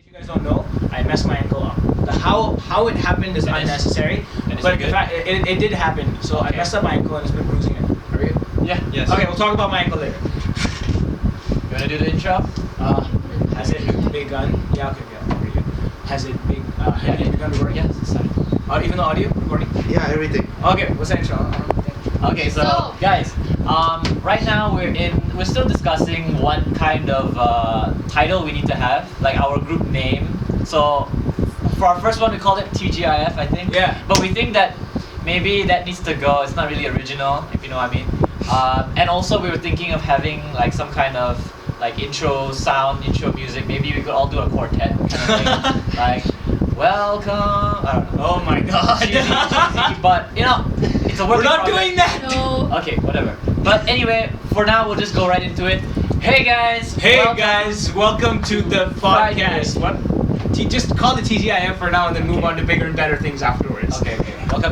you guys don't know, I messed my ankle up. The how it happened is unnecessary, but the fact it did happen. So I messed up my ankle and it's been bruising it. Are we good? Yeah. Yes. Okay, we'll talk about my ankle later. You wanna do the intro? Has it begun? Yeah. Okay. Yeah. Pretty good. Has it begun to work? Yes. It's fine. Even the audio recording? Yeah, everything. Okay. What's the intro? Okay, so guys, right now we're still discussing what kind of title we need to have, like our group name. So for our first one we called it TGIF, I think. Yeah. But we think that maybe that needs to go. It's not really original, if you know what I mean. And also we were thinking of having like some kind of like intro music. Maybe we could all do a quartet kind of thing. Like welcome. I don't know. Oh my god. Cheesy, but you know, it's a work We're in not progress. doing that. No. Okay, whatever. But anyway, for now we'll just go right into it. Hey guys. Hey guys, welcome to the podcast. What? Just call it TGIF for now and then move on to bigger and better things afterwards. Okay.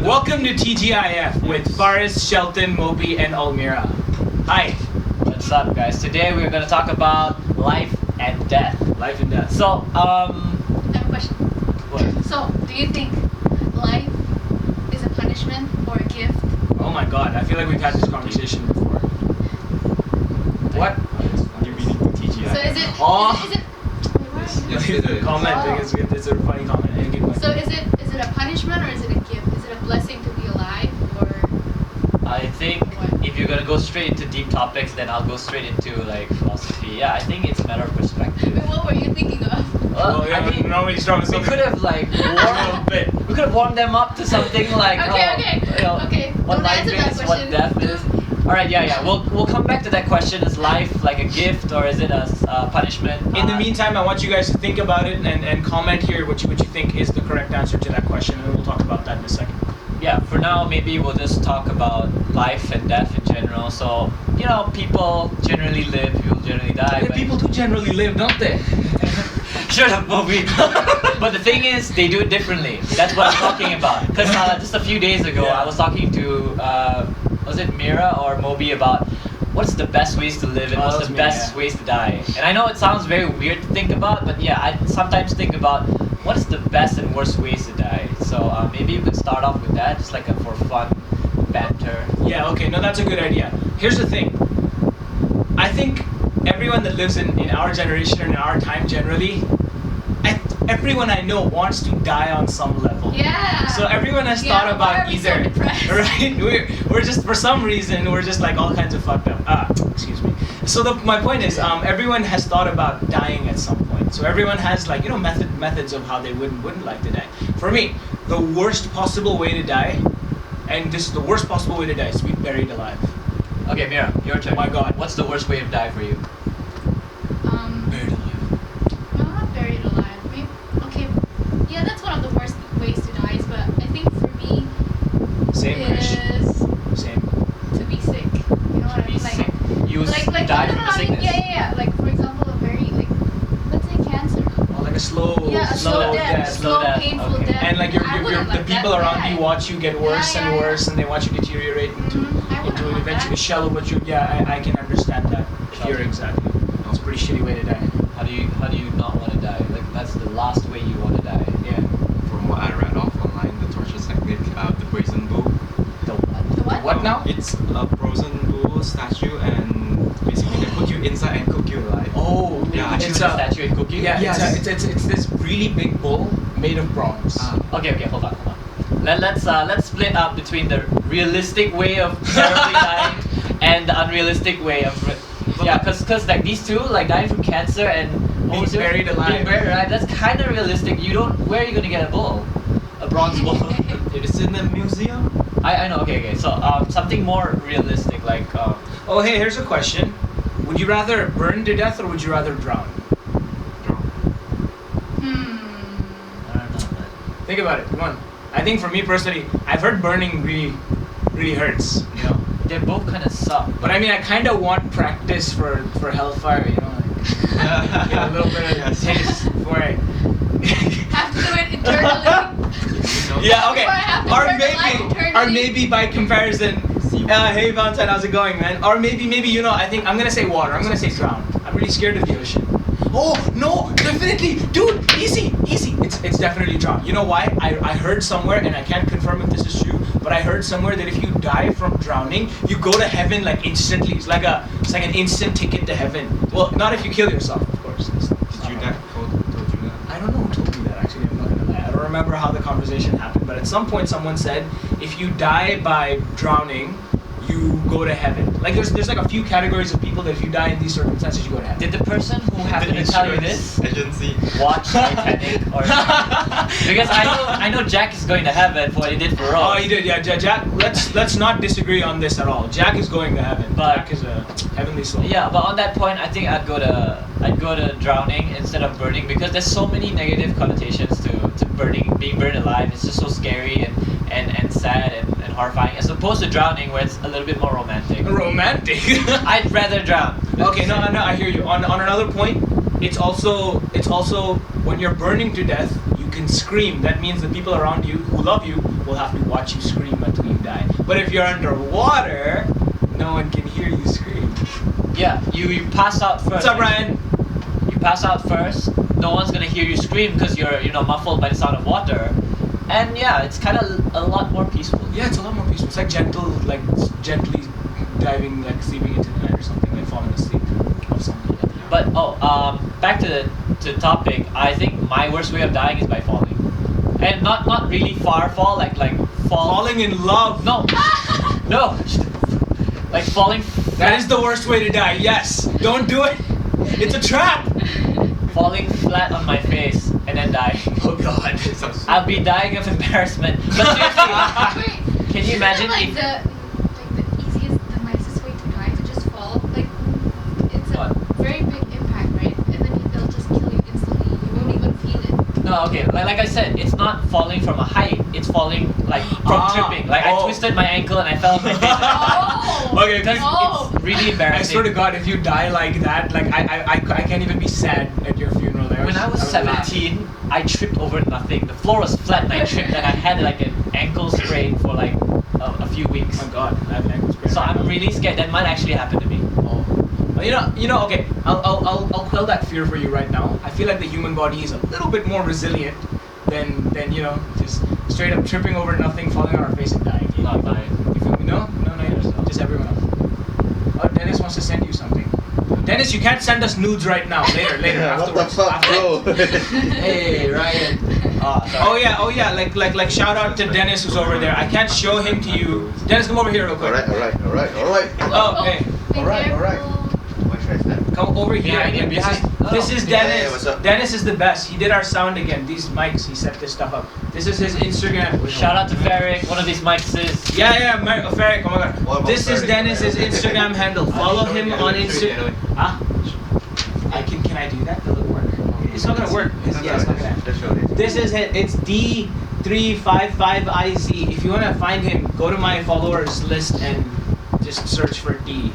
Welcome to TGIF with Faris, Shelton, Mobi, and Almira. Hi. What's up, guys? Today we're gonna talk about life and death. Life and death. So, I have a question. what? So, do you think life is a punishment or a gift? Oh my god, I feel like we've had this conversation before. What? You meaning TGI? So is it? Oh. Is it? Wait, what? Yes, it is. Comment. I think it's a funny comment. And a good one. So is it a punishment or is it a gift? Is it a blessing to be alive or? I think if you're gonna go straight into deep topics, then I'll go straight into like philosophy. Yeah, I think it's a matter of perspective. Wait, what were you thinking of? Well, yeah, I mean, normally strong we could have like we could have warmed them up to something like Okay. you know, Okay. what Don't life answer that is, what question. death is. All right, yeah. We'll come back to that question. Is life like a gift or is it a punishment? In the meantime, I want you guys to think about it and comment here what you think is the correct answer to that question, and we'll talk about that in a second. Yeah, for now maybe we'll just talk about life and death in general. So you know, people generally live, people generally die. Yeah, people do generally live, don't they? Shut up, Mobi. But the thing is, they do it differently. That's what I'm talking about. Because just a few days ago, Yeah. I was talking to, was it Mira or Mobi about what's the best ways to live and Oh, what's that the was me, best yeah. ways to die. And I know it sounds very weird to think about, but yeah, I sometimes think about what is the best and worst ways to die. So maybe you could start off with that, just like for fun banter. Yeah, okay, no, that's a good idea. Here's the thing. I think everyone that lives in our generation and in our time generally, everyone I know wants to die on some level. Yeah. So everyone has Yeah, thought why about are we so either, depressed? right? We're just, for some reason, we're just like all kinds of fucked up. Excuse me. So my point is, everyone has thought about dying at some point. So everyone has like, methods of how they wouldn't like to die. For me, the worst possible way to die, and this is the worst possible way to die, is to be buried alive. Okay, Mira, your turn. Oh my God. What's the worst way to die for you? Buried alive. No, not buried alive. Maybe, okay. Yeah, that's one of the worst ways to die. But I think for me Same, Krish. is Same. to be sick. You know what I Be mean? sick. You Like die no, from the I mean, sickness. yeah. Like for example, a very like, let's say cancer. Oh, like a slow Slow death, slow death, painful okay. death. And like I the wouldn't like people that. around Yeah. you watch you get worse Yeah, and yeah, worse, and they watch you deteriorate into I wouldn't want eventually that. shallow. But I can understand that. Fear, exactly. It's a pretty shitty way to die. How do you not want to die? Like that's the last way you want to die. Yeah. From what I read off online, the torture technique, the brazen bull. The what? The what? What now? It's a frozen bull statue, and basically they put you inside and cook you alive. Oh, Yeah, Put you it's in a a statue and cook you? yeah. Yes. It's this really big bull made of bronze. Okay, hold on. Let's split up between the realistic way of terribly dying and the unrealistic way of because like these two, like dying from cancer and Being buried alive. Being buried alive, that's kind of realistic. Where are you gonna get a bull? A bronze bull? It is in the museum. I know. Okay. So something more realistic, like Oh, hey, here's a question. Would you rather burn to death or would you rather drown? I don't know. Man. Think about it. Come on. I think for me personally, I've heard burning really hurts. You know. They both kind of suck. But I mean, I kind of want practice for hellfire. You know, like get a little bit of taste before I. Have to do it internally. Yeah. Okay. Before I have to burn alive Or internally. maybe by comparison. Hey Valentine, how's it going, man? Or maybe I think I'm gonna say water. I'm gonna say drown. I'm really scared of the ocean. Oh no, definitely, dude, easy. It's definitely drown. You know why? I heard somewhere, and I can't confirm if this is true, but I heard somewhere that if you die from drowning, you go to heaven like instantly. It's like an instant ticket to heaven. Well, not if you kill yourself, of course. Did you that told you that? I don't know who told me that actually. I'm not gonna lie. I don't remember how the conversation happened, but at some point someone said if you die by drowning, you go to heaven. Like there's like a few categories of people that if you die in these circumstances, you go to heaven. Did the person who happened to tell you this agency watch Titanic or something? Because I know Jack is going to heaven for what he did for Rose. Oh, he did, yeah. Jack. Let's not disagree on this at all. Jack is going to heaven. But- Jack is a heavenly soul. Yeah, but on that point, I think I'd go to drowning instead of burning because there's so many negative connotations to being burned alive. It's just so scary and sad and horrifying, as opposed to drowning, where it's a little bit more romantic. Romantic. I'd rather drown. Okay, no, I hear you. On another point, it's also when you're burning to death, you can scream. That means the people around you who love you will have to watch you scream until you die. But if you're underwater, no one can hear you scream. Yeah, you pass out first. What's up, Ryan? You pass out first. No one's gonna hear you scream because you're muffled by the sound of water. And yeah, it's kind of a lot more peaceful. Yeah, it's a lot more peaceful. It's like gently diving, like sleeping into the night or something, like falling asleep or something. But back to the topic. I think my worst way of dying is by falling, and not really far fall, like Falling in love. No, no, like falling. That is the worst way to die. Yes, don't do it. It's a trap. Falling flat on my face and then dying. Oh God. I'll be dying of embarrassment. But seriously, Wait, can you imagine isn't it if the easiest, the nicest way to die to just fall? Like it's a What? very big impact, right? And then they'll just kill you instantly. You won't even feel it. No, okay. Like I said, it's not falling from a height. It's falling like from tripping. Like I twisted my ankle and I fell on my face. Oh. Okay, Because Oh. it's really I embarrassing. swear to God, if you die like that, like I can't even be sad at your funeral. Like, When I was laugh. 17, I tripped over nothing. The floor was flat and I tripped and I had like an ankle sprain for like a few weeks. Oh my God, I have an ankle sprain. So right I'm now. really scared. That might actually happen to me. Oh. Well, you know. Okay, I'll quell that fear for you right now. I feel like the human body is a little bit more resilient than just straight up tripping over nothing, falling on our face and dying. Not mine. You feel me? No, just everyone else. Oh, Dennis wants to send you something. Dennis, you can't send us nudes right now. Later, Yeah, what the afterwards. fuck, bro? Hey, Ryan. Sorry. Oh yeah, like shout out to Dennis who's over there. I can't show him to you. Dennis, come over here real quick. Alright. Oh, hey, Be Alright. careful. What should I stand? come over here. Behind you, behind. This is Yeah, Dennis. yeah, what's up? Dennis is the best. He did our sound again. These mics, he set this stuff up. This is his Instagram. Shout out to Faris. One of these mics is. Yeah, Ferric, oh my What God. about This is Ferric? Dennis's Instagram handle. Follow him on Instagram. Huh? Can I do that? Will it work? It's not gonna work. It's not gonna. Just show it. This is it. It's D355IZ. If you wanna find him, go to my followers list and just search for D.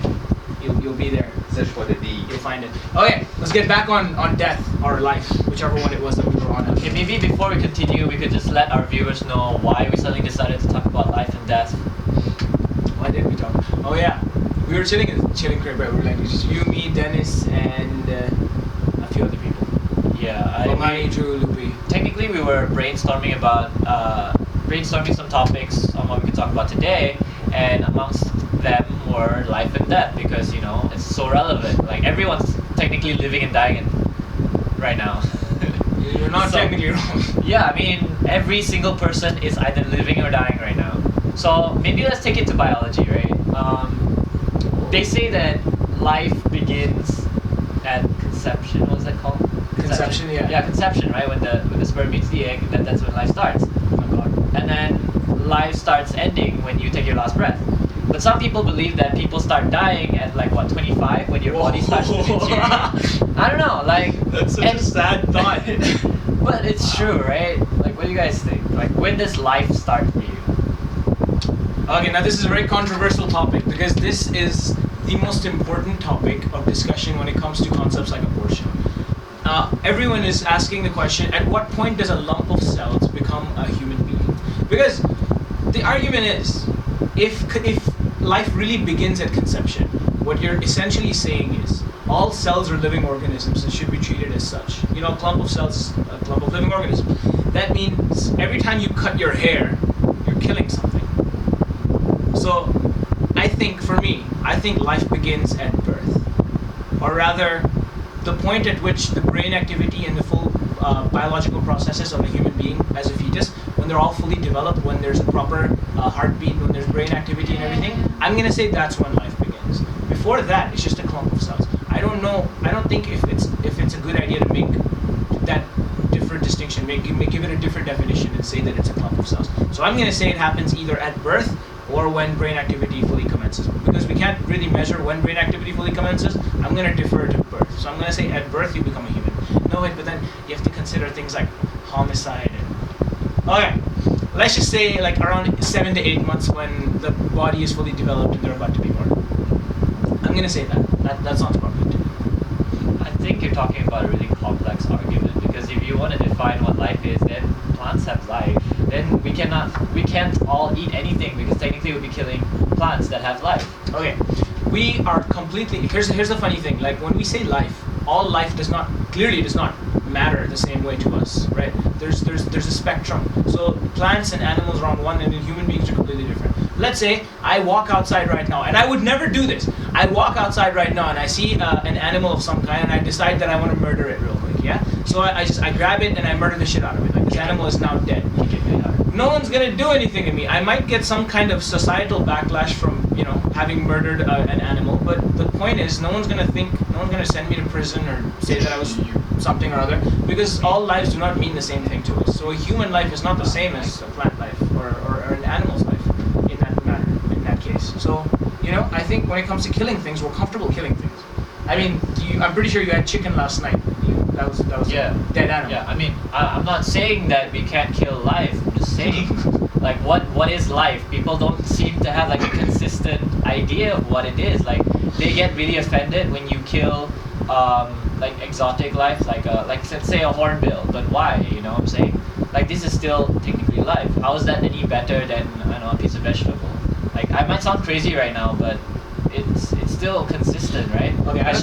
You'll be there. Search for the D. You'll find it. Okay, let's get back on death or life, whichever one it was that we were on. Okay, maybe before we continue, we could just let our viewers know why we suddenly decided to talk about life and death. Why did we talk? Oh yeah, we were chilling crib, right? We were like just you, me, Dennis, and a few other people. Yeah, Omani, Drew, Lupi. technically we were brainstorming some topics on what we could talk about today, and amongst them were life and death because it's so relevant. Like everyone's technically living and dying right now. You're not So- technically wrong. Yeah, I mean every single person is either living or dying right now. So maybe let's take it to biology, right? They say that life begins at conception. What is that called? Conception, yeah. Yeah, conception, right? When the sperm meets the egg, that's when life starts. Oh my God. And then life starts ending when you take your last breath. But some people believe that people start dying at like 25 when your body starts to deteriorate. I don't know, like That's such a sad thought. but it's true, right? Like what do you guys think? Like when does life start for you? Okay, now this is a very controversial topic because this is the most important topic of discussion when it comes to concepts like abortion. Everyone is asking the question, at what point does a lump of cells become a human being? Because the argument is, if life really begins at conception, what you're essentially saying is, all cells are living organisms and should be treated as such. You know, a clump of cells is a clump of living organisms. That means every time you cut your hair, you're killing something. So I think, for me, I think life begins at birth. Or rather, the point at which the brain activity and the full biological processes of a human being as a fetus, when they're all fully developed, when there's a proper heartbeat, when there's brain activity and everything, I'm gonna say that's when life begins. Before that, it's just a clump of cells. I don't know. I don't think if it's a good idea to make that different distinction, give it a different definition and say that it's a clump of cells. So I'm gonna say it happens either at birth or when brain activity fully commences. Because we can't really measure when brain activity fully commences, I'm going to defer to birth. So I'm going to say at birth you become a human. No, wait, but then you have to consider things like homicide. Okay, let's just say like around 7 to 8 months when the body is fully developed and they're about to be born. I'm going to say that sounds perfect. I think you're talking about a really complex argument, because if you want to define what life is, then plants have life. Then we can't all eat anything, because technically we'll be killing plants that have life. Okay, we are completely. Here's the funny thing. Like when we say life, all life does not matter the same way to us, right? There's a spectrum. So plants and animals are on one, and human beings are completely different. Let's say I walk outside right now, and I would never do this. I walk outside right now, and I see an animal of some kind, and I decide that I want to murder it real quick. Yeah. So I grab it and I murder the shit out of it. Like this animal is now dead. No one's gonna do anything to me. I might get some kind of societal backlash from having murdered an animal, but the point is no one's gonna send me to prison or say that I was something or other, because all lives do not mean the same thing to us. So a human life is not the same as a plant life or an animal's life in that matter, in that case. So I think when it comes to killing things, we're comfortable killing things. I mean, I'm pretty sure you had chicken last night. That was Yeah. a dead animal. Yeah, I mean, I'm not saying that we can't kill life. I'm just saying, like, what is life? People don't seem to have like a consistent idea of what it is. Like, they get really offended when you kill like exotic life, like let's say a hornbill. But why? You know what I'm saying? Like, this is still technically life. How is that any better than a piece of vegetable? Like, I might sound crazy right now, but it's still consistent, right? Okay, I don't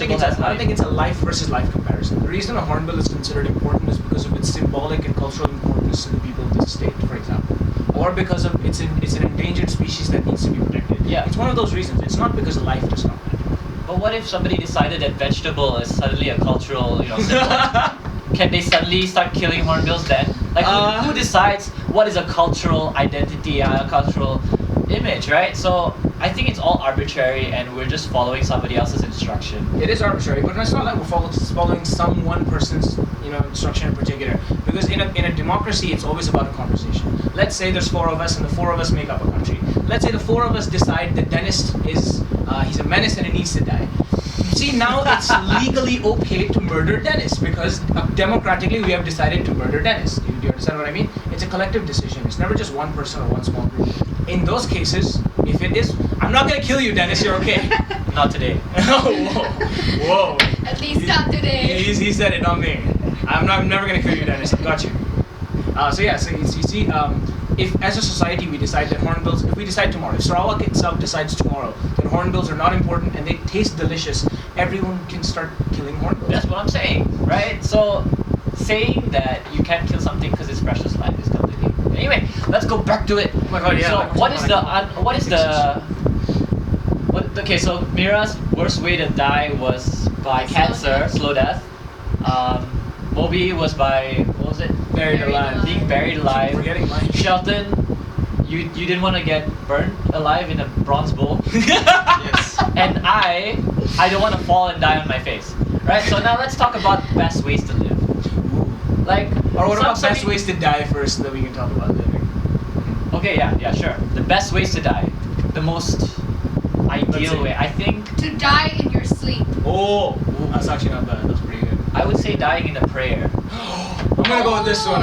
think it's a life versus life comparison. The reason a hornbill is considered important is because of its symbolic and cultural importance to the people of the state, for example, or because of it's an endangered species that needs to be protected. Yeah. It's one of those reasons. It's not because life does not matter. But what if somebody decided that vegetable is suddenly a cultural, symbol? Can they suddenly start killing hornbills then? Like, who decides what is a cultural identity, a cultural image, right? So I think it's all arbitrary, and we're just following somebody else's instruction. It is arbitrary, but it's not like we're following some one person's instruction in particular. Because in a democracy, it's always about a conversation. Let's say there's 4 of us, and the 4 of us make up a country. Let's say the 4 of us decide that Dennis is he's a menace and he needs to die. See, now it's legally okay to murder Dennis because democratically we have decided to murder Dennis. Do you understand what I mean? It's a collective decision. It's never just one person or one small group. In those cases, if it is, I'm not gonna kill you, Dennis. You're okay. Not today. Whoa. At least not today. He said it, not me. I'm never gonna kill you, Dennis. I got you. So you see, if as a society we decide that hornbills, if we decide tomorrow, if Sarawak itself decides tomorrow that hornbills are not important and they taste delicious, everyone can start killing hornbills. That's what I'm saying, right? So saying that you can't kill something because it's precious life is completely. Anyway, let's go back to it. Oh my god, yeah. Okay, so Mira's worst way to die was by cancer, slow death. Mobi was by, what was it? Buried alive. Being buried alive. Forgetting mine. Shelton, you didn't want to get burnt alive in a bronze bowl. Yes. And I don't want to fall and die on my face. Right? So now let's talk about best ways to live. Like, or what about best ways to die first, so that we can talk about living? Okay, yeah, sure. The best ways to die. The most ideal way, I think. To die in your sleep. Oh, that's actually not bad. That's pretty good. I would say dying in a prayer. I'm gonna go with this one.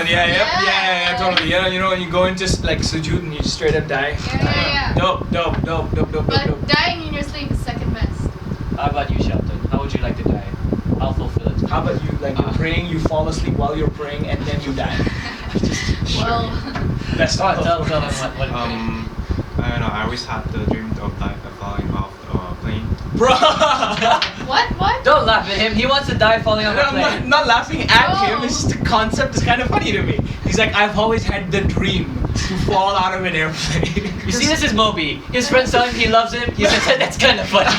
Yeah, totally. You know when you go into like sujood and you just straight up die. Yeah. Dope. But dying in your sleep is second best. How about you, Shelton? How would you like to die? I'll fulfill it. How about you? Like you're praying, you fall asleep while you're praying, and then you die. Well, Best. Tell them what. I don't know. I always had the dream of flying off a plane Bro! What? Don't laugh at him. He wants to die falling off a I'm plane. not laughing at Oh. him, it's just the concept is kind of funny to me. He's like, I've always had the dream to fall out of an airplane. You see, this is Mobi. His friends tell him he loves him. He says that's kind of funny.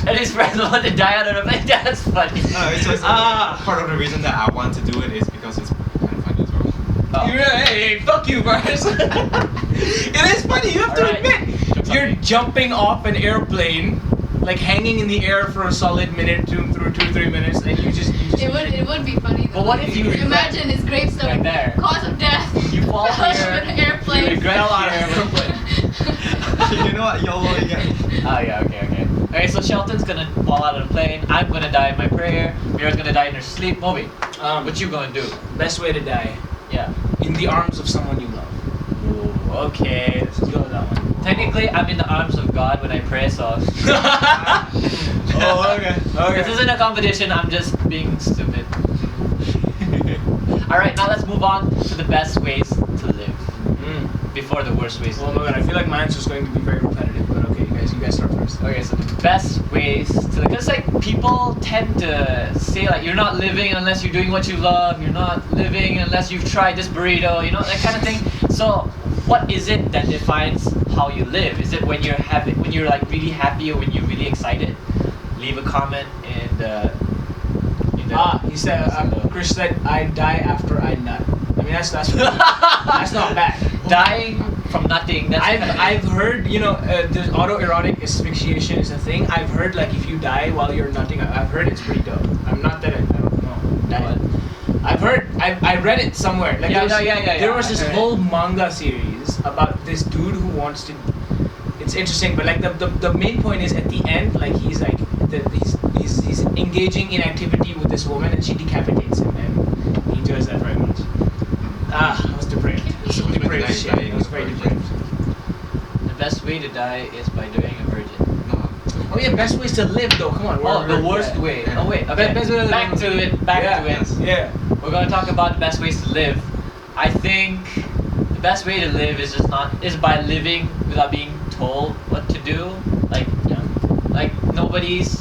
And his friends want to die out of a plane. That's funny. It's just Ah. part of the reason that I want to do it is because it's kind of funny as well. Oh. Hey, fuck you, Faris. It is funny, you have to Alright. admit. Jokes on You're me. jumping off an airplane, like hanging in the air for a solid minute, through 2-3 minutes, and you just It would be funny though. But what if you regret- imagine his gravestone? Right there. Cause of death. You fall Fell out of here. an airplane. You regret fell out of your an airplane. You know what? YOLO again. Oh yeah, okay. Okay, so Shelton's gonna fall out of the plane. I'm gonna die in my prayer. Mira's gonna die in her sleep. Mobi, what you gonna do? Best way to die, Yeah. in the arms of someone you love. Ooh, okay. Let's go with that one. Technically, I'm in the arms of God when I pray, so Oh, okay. this isn't a competition. I'm just being stupid. All right, now let's move on to the best ways to live before the worst ways to Oh live. my god, I feel like my answer is going to be very repetitive, but okay, you guys start first. Okay, so the best ways to live. Because like people tend to say like you're not living unless you're doing what you love. You're not living unless you've tried this burrito. You know that kind of thing. So what is it that defines how you live? Is it when you're like really happy or when you're really excited? Leave a comment in the. He said, Chris said, I die after I nut. I mean, that's that's not bad. Dying from nothing. That's I've heard, you know, the autoerotic asphyxiation is a thing. I've heard like if you die while you're nutting, I've heard it's pretty dope. I'm not that I don't know. That- I've heard, I read it somewhere. Like Yeah, there was I this heard it. whole manga series about this dude who wants to. It's interesting, but like the main point is at the end, like he's like he's engaging in activity with this woman and she decapitates him and he enjoys that very much. I was depraved. So So depraved dying- shit. dying I was is very very depraved. the best way to die is by doing a virgin. No. Oh yeah, best ways to live though. Come on. Oh, the worst yeah. way. Yeah. Oh wait, okay. Best way to live. Back to it. Back Yeah. to it. Yeah. We're gonna talk about the best ways to live. I think the best way to live is by living without being told what to do. Like nobody's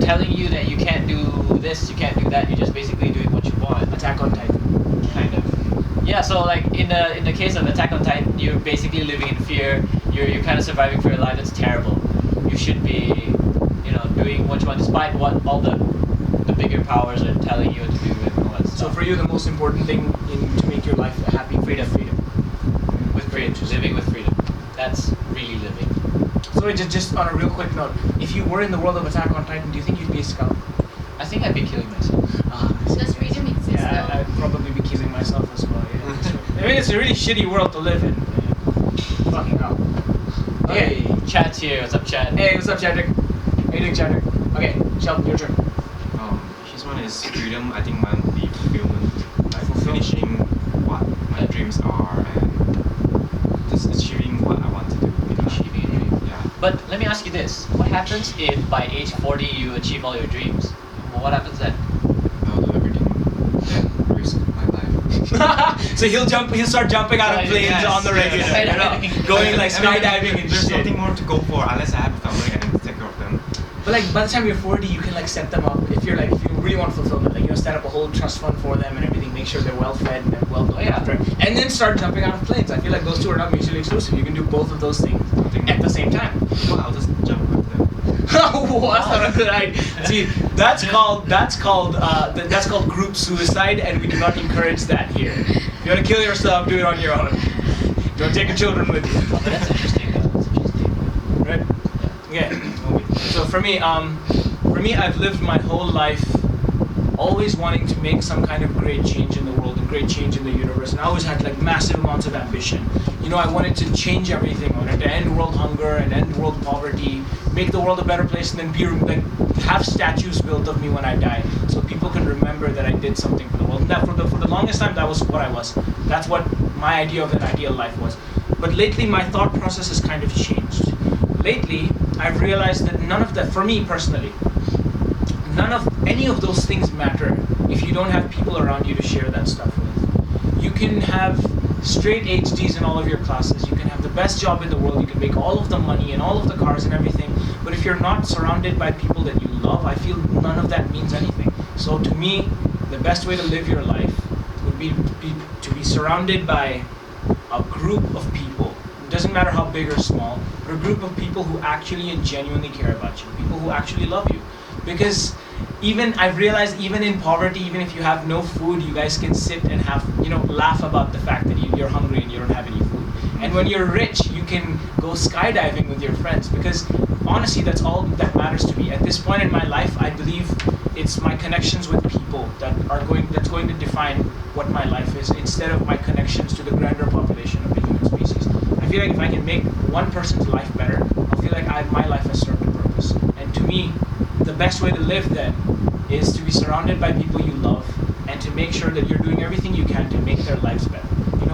telling you that you can't do this, you can't do that. You're just basically doing what you want. Attack on Titan. Kind of. Yeah. So like in the case of Attack on Titan, you're basically living in fear. You're kind of surviving for your life. It's terrible. You should be, doing what you want despite what all the bigger powers are telling you to do and all that So stuff. for you, the most important thing to make your life happy, freedom. With freedom, living with freedom. That's really living. So just on a real quick note, if you were in the world of Attack on Titan, do you think you'd be a scout? I think I'd be killing myself. Does freedom exist Yeah, though? I'd probably be killing myself as well. Yeah, that's right. I mean, it's a really shitty world to live in. Yeah. Fucking hell. Okay. Hey, Chad's here. What's up, Chad? Hey, what's up, Chadrick? How you doing, Chadrick? Okay, Shelton, your turn. His one is freedom. I think mine would be fulfillment, like finishing what my dreams are and just achieving what I want to do. Achieving a dream. Yeah. But let me ask you this: what happens if by age 40 you achieve all your dreams? What happens then? I'll do everything. Then risk my life. So he'll start jumping out of Right, planes yes, on the yes. regular, Skydiving. going like I mean, skydiving and there's shit. nothing more to go for unless I have a family and take care of them. But like by the time you're 40, you can like set them up. If you really want fulfillment, like set up a whole trust fund for them and everything. Make sure they're well fed and they're well looked Yeah. after, and then start jumping out of planes. I feel like those two are not mutually exclusive. You can do both of those things at the same time. Well, I'll just jump with them. Oh, that's not a good idea. See, that's called group suicide, and we do not encourage that here. If you want to kill yourself, do it on your own. Don't take your children with you. Oh, but that's interesting. That's interesting. Right? Yeah. So for me, I've lived my whole life always wanting to make some kind of great change in the world and great change in the universe, and I always had like massive amounts of ambition. I wanted to change everything. I wanted to end world hunger and end world poverty, make the world a better place, and then have statues built of me when I die, so people can remember that I did something for the world. And that for the longest time, that was what I was. That's what my idea of an ideal life was. But lately, my thought process has kind of changed. Lately, I've realized that none of that, for me personally, none of any of those things matter if you don't have people around you to share that stuff with. You can have straight HDs in all of your classes. You can have the best job in the world. You can make all of the money and all of the cars and everything. But if you're not surrounded by people that you love, I feel none of that means anything. So to me, the best way to live your life would be to be surrounded by a group of people. It doesn't matter how big or small, but a group of people who actually and genuinely care about you, people who actually love you. Because I've realized even in poverty, even if you have no food, you guys can sit and have, laugh about the fact that you're hungry and you don't have any food. And when you're rich, you can go skydiving with your friends, because honestly, that's all that matters to me. At this point in my life, I believe it's my connections with people that's going to define what my life is, instead of my connections to the grander population of the human species. I feel like if I can make one person's life better, I feel like my life has served a purpose. And to me, the best way to live then is to be surrounded by people you love, and to make sure that you're doing everything you can to make their lives better.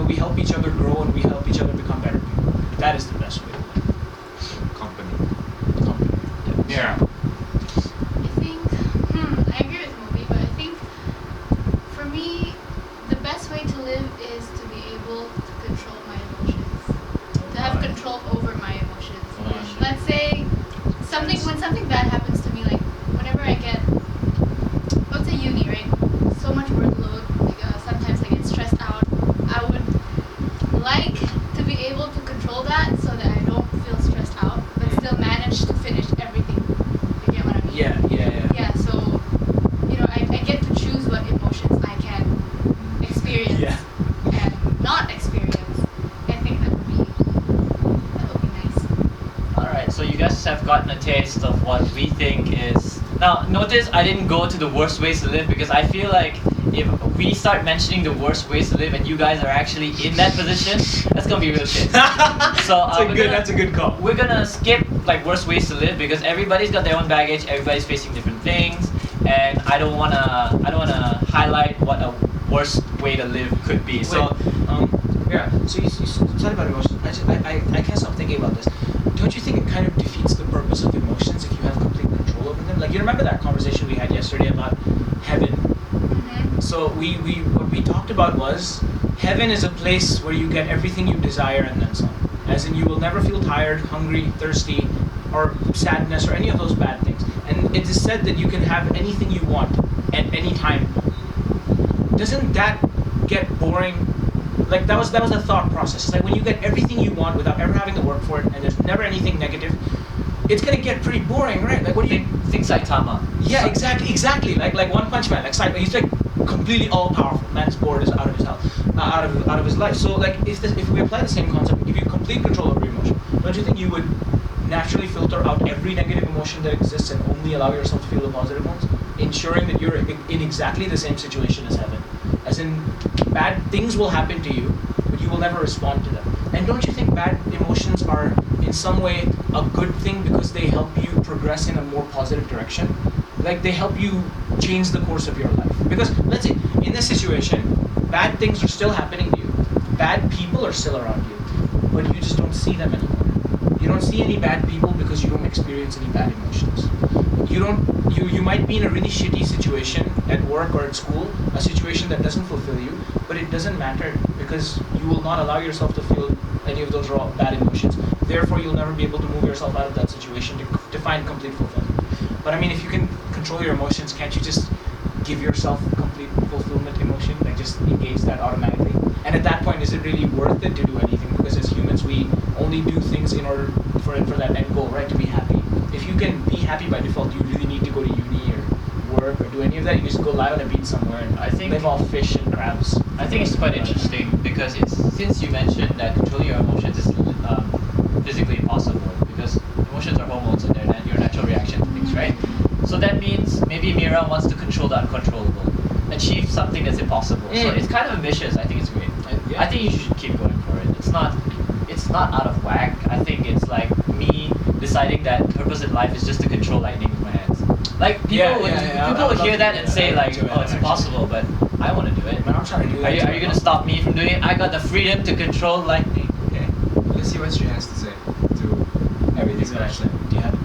We help each other grow and we help each other become better people. That is the best way to live. Company. Yeah. I think, I agree with Mobi, but I think for me, the best way to live is to be able to control my emotions. To have control over my emotions. Let's say when something bad happens to me, like whenever I get, let's say uni, right? So much workload, sometimes I get stressed out. I would like to be able to control that so that I don't feel stressed out, but still manage to finish everything. You get what I mean? Yeah, so, I get to choose what emotions I can experience and not experience. I think that would be nice. Alright, so you guys have gotten a taste of what we think is... Now, notice I didn't go to the worst ways to live, because I feel like if we start mentioning the worst ways to live and you guys are actually in that position, that's gonna be real shit. So That's a good call. We're gonna skip like worst ways to live, because everybody's got their own baggage, everybody's facing different things, and I don't wanna highlight what a worst way to live could be. So So you said about emotions. I can't stop thinking about this. Don't you think it kind of defeats the purpose of emotions if you have complete control over them? Like, you remember that conversation we had yesterday about heaven? So what we talked about was, heaven is a place where you get everything you desire and then some. As in, you will never feel tired, hungry, thirsty, or sadness, or any of those bad things. And it is said that you can have anything you want at any time. Doesn't that get boring? Like, that was the thought process. It's like, when you get everything you want without ever having to work for it, and there's never anything negative, it's gonna get pretty boring, right? Like, what do you think Saitama. Yeah, exactly. Like One Punch Man. Like Saitama, he's like completely all powerful. Man's bored is out of his health, out of his life. So like, if we apply the same concept, give you complete control over emotion, don't you think you would naturally filter out every negative emotion that exists and only allow yourself to feel the positive ones, ensuring that you're in exactly the same situation as heaven? As in, bad things will happen to you, but you will never respond to them. And don't you think bad emotions are in some way a good thing, because they help you progress in a more positive direction? Like, they help you change the course of your life. Because let's say, in this situation, bad things are still happening to you. Bad people are still around you, but you just don't see them anymore. You don't see any bad people because you don't experience any bad emotions. You might be in a really shitty situation at work or at school, a situation that doesn't fulfill you, but it doesn't matter, because you will not allow yourself to feel any of those bad emotions. Therefore, you'll never be able to move yourself out of that situation to find complete fulfillment. But I mean, if you can control your emotions, can't you just give yourself complete fulfillment emotion, like just engage that automatically? And at that point, is it really worth it to do anything? Because as humans, we only do things in order for that end goal, right? To be happy. If you can be happy by default, do you really need to go to uni or work or do any of that? You just go lie on a beach somewhere and live off fish and crabs. I think it's quite interesting, because since you mentioned that controlling your emotions is physically impossible, because emotions are hormones and they're your natural reaction to things, right? So that means maybe Mira wants to control the uncontrollable, achieve something that's impossible. So it's kind of ambitious. I think it's great. I think you should keep going for it. It's not out of whack. I think it's like me deciding that purpose in life is just to control lightning with my hands. Like, people will hear that and say like, oh, it's impossible, but I want to do it. Man, I'm trying to do that. Are you gonna stop me from doing it? I got the freedom to control lightning. Okay. Let's see what she has to say to Everything's this question. Do you have it?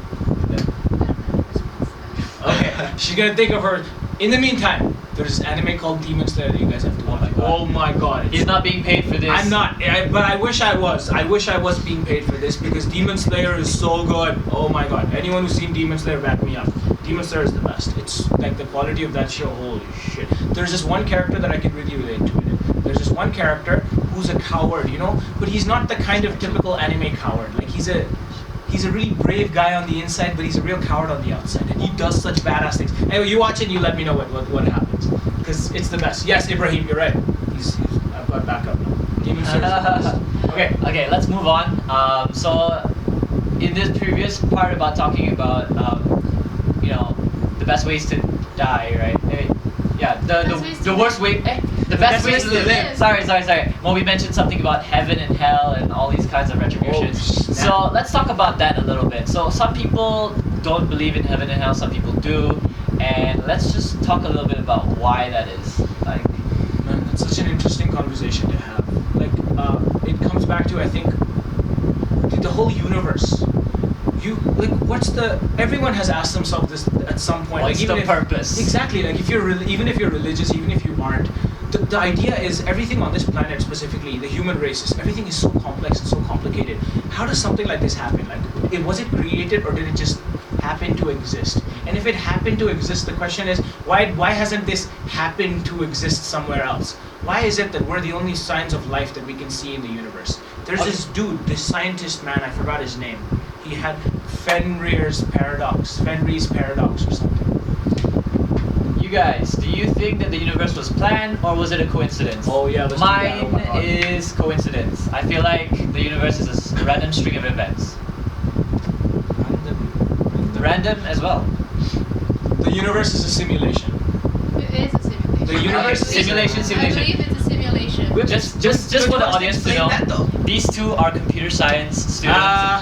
Okay. She's gonna think of her. In the meantime, there's this anime called Demon Slayer that you guys have to watch. Oh my god. He's not being paid for this. I'm not, but I wish I was. I wish I was being paid for this because Demon Slayer is so good. Oh my god. Anyone who's seen Demon Slayer, back me up. Demon Slayer is the best. It's like the quality of that show, holy shit. There's this one character that I can really relate to in it. There's this one character who's a coward, you know? But he's not the kind of typical anime coward. Like he's a really brave guy on the inside, but he's a real coward on the outside. And he does such badass things. Anyway, you watch it and you let me know what happens. Because it's the best. Yes, Ibrahim, you're right. I've got backup now. Demon Slayer is the best. Okay, let's move on. So, in this previous part about talking about, the best ways to die, right? The worst way. The best ways to live. Sorry. Mobi mentioned something about heaven and hell and all these kinds of retributions. So let's talk about that a little bit. So some people don't believe in heaven and hell. Some people do, and let's just talk a little bit about why that is. Like, man, it's such an interesting conversation to have. Like, it comes back to, I think, the whole universe. Everyone has asked themselves this at some point. What's the purpose? Exactly. Like even if you're religious, even if you aren't, the idea is everything on this planet, specifically the human race, everything is so complex and so complicated. How does something like this happen? Like, was it created or did it just happen to exist? And if it happened to exist, the question is, why hasn't this happened to exist somewhere else? Why is it that we're the only signs of life that we can see in the universe? There's this dude, this scientist man, I forgot his name. He had Fenrir's paradox or something. You guys, do you think that the universe was planned or was it a coincidence? Oh yeah, let's do that. Oh my God. Mine is coincidence. I feel like the universe is a random string of events. Random as well. The universe is a simulation. It is a simulation. The universe simulation. I believe it's a simulation. Just for the audience to know, these two are computer science students. I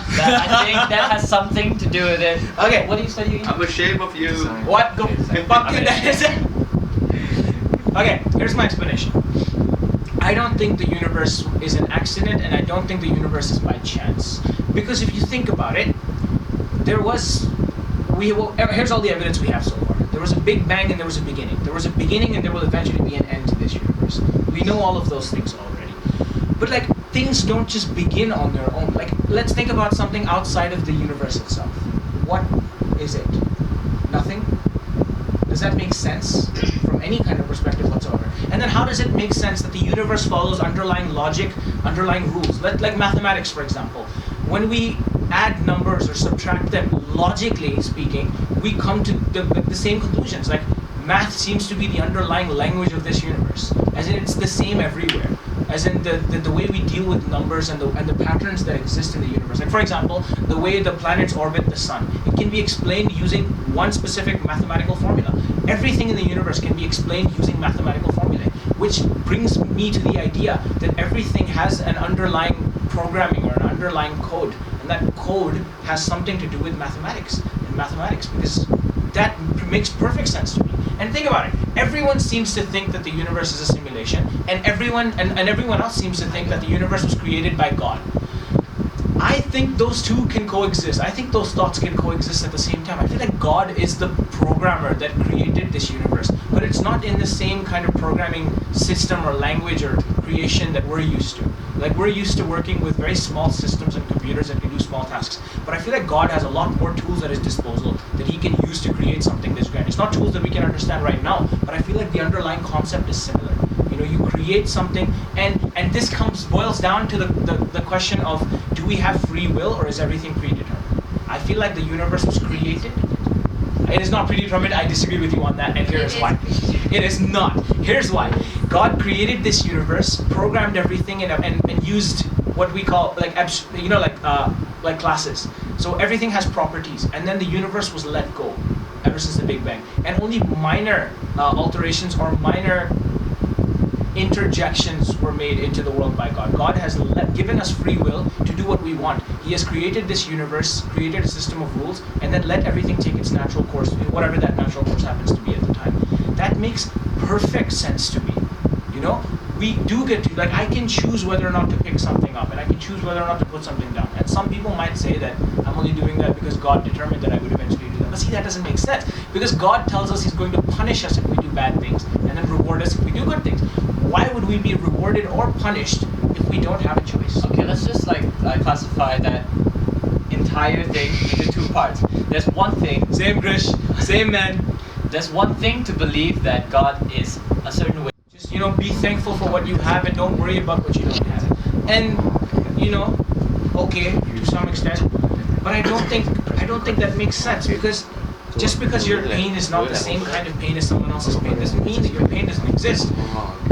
think that has something to do with it. Okay. What do you study again? I'm ashamed of you. Design. What? Go fuck you, that is it. Okay, here's my explanation. I don't think the universe is an accident, and I don't think the universe is by chance. Because if you think about it, here's all the evidence we have so far. There was a big bang and there was a beginning. There was a beginning and there will eventually be an end to this universe. We know all of those things already. But like, things don't just begin on their own. Like, let's think about something outside of the universe itself. What is it? Nothing? Does that make sense from any kind of perspective whatsoever? And then how does it make sense that the universe follows underlying logic, underlying rules? Like mathematics, for example. When we add numbers or subtract them, logically speaking, we come to the same conclusions. Like, math seems to be the underlying language of this universe, as in it's the same everywhere, as in the way we deal with numbers and the patterns that exist in the universe. Like, for example, the way the planets orbit the sun, it can be explained using one specific mathematical formula. Everything in the universe can be explained using mathematical formulae, which brings me to the idea that everything has an underlying programming or an underlying code, and that code has something to do with mathematics, because that makes perfect sense to me. And think about it, everyone seems to think that the universe is a simulation, and everyone else seems to think that the universe was created by God. I think those two can coexist. I think those thoughts can coexist at the same time. I feel like God is the programmer that created this universe, but it's not in the same kind of programming system or language or creation that we're used to. Like, we're used to working with very small systems and computers that can do small tasks. But I feel like God has a lot more tools at his disposal that he can use to create something this grand. It's not tools that we can understand right now, but I feel like the underlying concept is similar. You know, you create something, and this boils down to the question of, do we have free will or is everything predetermined? I feel like the universe was created. It is not predetermined. I disagree with you on that, and here's why. It is not. Here's why. God created this universe, programmed everything, and used what we call like classes. So everything has properties, and then the universe was let go ever since the Big Bang, and only minor alterations or minor interjections were made into the world by God. God has given us free will to do what we want. He has created this universe, created a system of rules, and then let everything take its natural course, whatever that natural course happens to be at the time. That makes perfect sense to me. You know, we do get to, like, I can choose whether or not to pick something up, and I can choose whether or not to put something down. And some people might say that I'm only doing that because God determined that I would eventually do that. But see, that doesn't make sense, because God tells us he's going to punish us if we do bad things, and then reward us if we do good things. why would we be rewarded or punished if we don't have a choice? Okay, let's just classify that entire thing into two parts. There's one thing. Same Grish, same man. There's one thing to believe that God is a certain way. Just be thankful for what you have and don't worry about what you don't have. And okay, to some extent, but I don't think that makes sense, because just because your pain is not the same kind of pain as someone else's pain doesn't mean that your pain doesn't exist.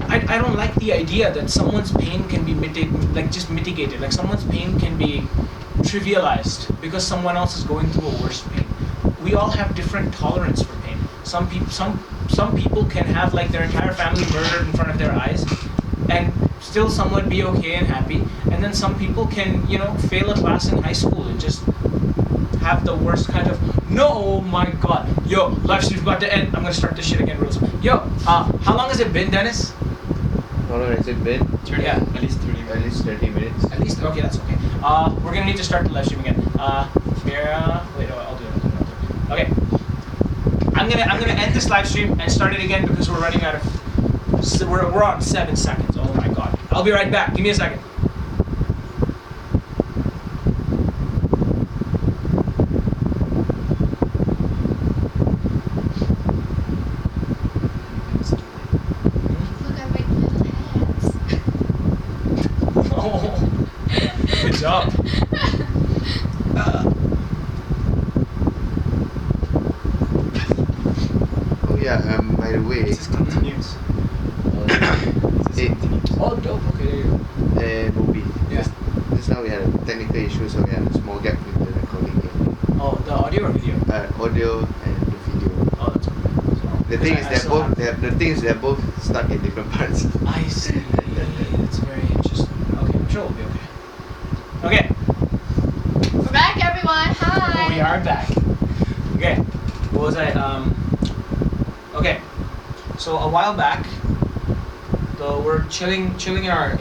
I don't like the idea that someone's pain can be mitigated, like someone's pain can be trivialized because someone else is going through a worse pain. We all have different tolerance for pain. Some people can have like their entire family murdered in front of their eyes and still somewhat be okay and happy, and then some people can fail a class in high school and just have the worst kind of oh my god, yo, live stream's about to end, I'm gonna start this shit again real soon. Yo, how long has it been, Dennis? How long has it been? 30, Yeah. at least 30 minutes. At least 30 minutes. At least, okay, that's okay. We're gonna need to start the live stream again. Mira, wait, no, I'll do it. Okay. I'm gonna end this live stream and start it again because we're running out of. So we're on 7 seconds. Oh my god. I'll be right back. Give me a second. Look at my little hands. Oh, good job. Oh yeah, by the way, This continues. hey, Oh, dope. Okay, there you go. Mobi. Yeah. Just now we had a technical issue, so we had a small gap in the recording here. Oh, the audio or video? Audio and the video. Oh, that's okay. The thing is, still they're both stuck in different parts. I see. It's very interesting. Okay, I'm sure we'll be okay. Okay. We're back, everyone. Hi. We are back. Okay. What was I? Okay. So a while back, we're chilling in our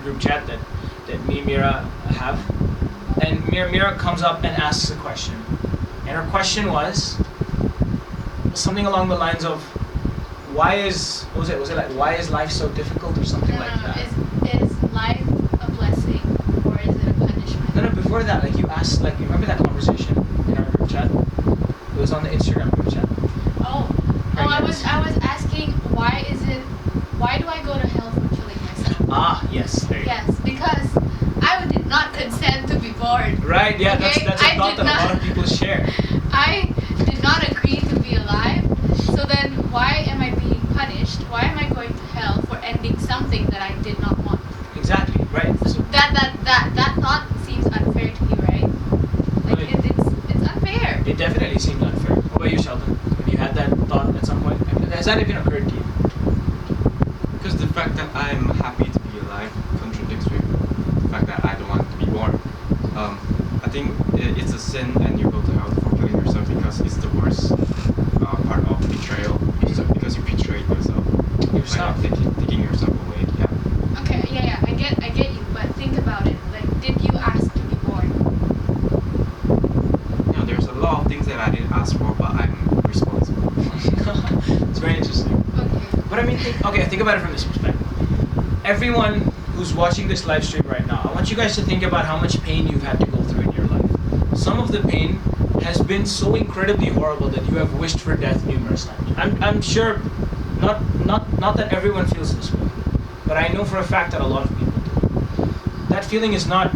group chat that me and Mira have, and Mira comes up and asks a question, and her question was something along the lines of, why is life so difficult or something like that? Is life a blessing or is it a punishment? No, before that, you asked, you remember that conversation in our group chat? It was on the Instagram group chat. Oh, I was asking why do I go to hell for killing myself? Ah, yes, there you go. Yes, because I did not consent to be born. Right, yeah, Okay, that's a I thought did that a lot not- of people share. I did not agree to be alive. So then why am I being punished? Why am I going to hell for ending something that I did not want? Exactly, right. So, That thought seems unfair to you, right? Right. It's unfair. it definitely seems unfair. What about you, Shelton? Have you had that thought at some point? Has that even occurred to you? Because the fact that I'm happy to be alive contradicts with the fact that I don't want to be born. I think it's a sin and you go to hell for killing yourself because it's the worst part of betrayal. Because you betrayed yourself. Yourself. By taking yourself away. Yeah. Okay, yeah, I get you, but think about it. Did you ask to be born? There's a lot of things that I didn't ask for, but I'm responsible. It's very interesting. Okay. But I mean, think about it from this perspective. Everyone who's watching this live stream right now, I want you guys to think about how much pain you've had to go through in your life. Some of the pain has been so incredibly horrible that you have wished for death numerous times. I'm sure, not that everyone feels this way, but I know for a fact that a lot of people do. That feeling is not,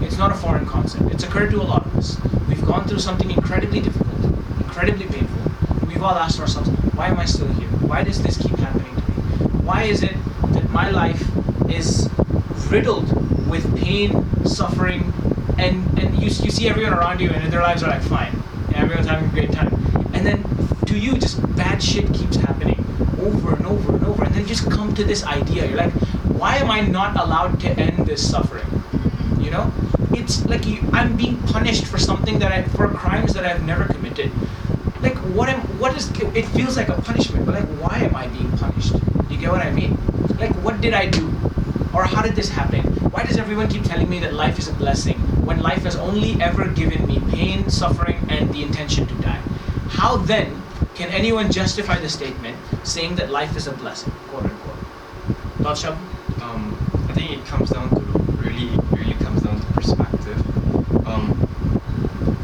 it's not a foreign concept. It's occurred to a lot of us. We've gone through something incredibly difficult, incredibly painful. We've all asked ourselves, why am I still here? Why does this keep happening to me? Why is it that my life is riddled with pain, suffering, and you see everyone around you and their lives are fine, and everyone's having a great time, and then to you just bad shit keeps happening over and over and over, and then you just come to this idea, you're like, why am I not allowed to end this suffering? It's like I'm being punished for something for crimes that I've never committed. It feels like a punishment, but why am I being punished? Do you get what I mean? What did I do? Or how did this happen? Why does everyone keep telling me that life is a blessing when life has only ever given me pain, suffering, and the intention to die? How then can anyone justify the statement saying that life is a blessing, quote unquote? Thoughts, Shelton? I think it comes down to really comes down to perspective.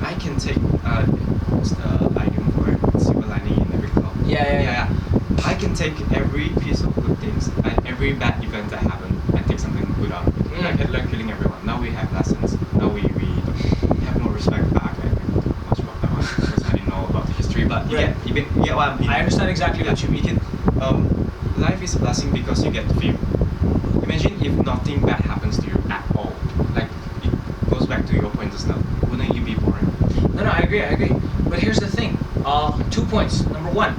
I can take what's the idiom for it? Silver lining in every cloud. Yeah. I can take every piece of good things and every bad event that happened and take something good out of it. Like Hitler killing everyone. Now we have lessons. Now we have more respect back. I don't know much about that one because I didn't know about the history. But you get what I mean. I understand exactly what you mean. Life is a blessing because you get to feel. Imagine if nothing bad happens to you at all. Like it goes back to your point just now. Wouldn't you be boring? No, I agree. But here's the thing. 2 points. Number one,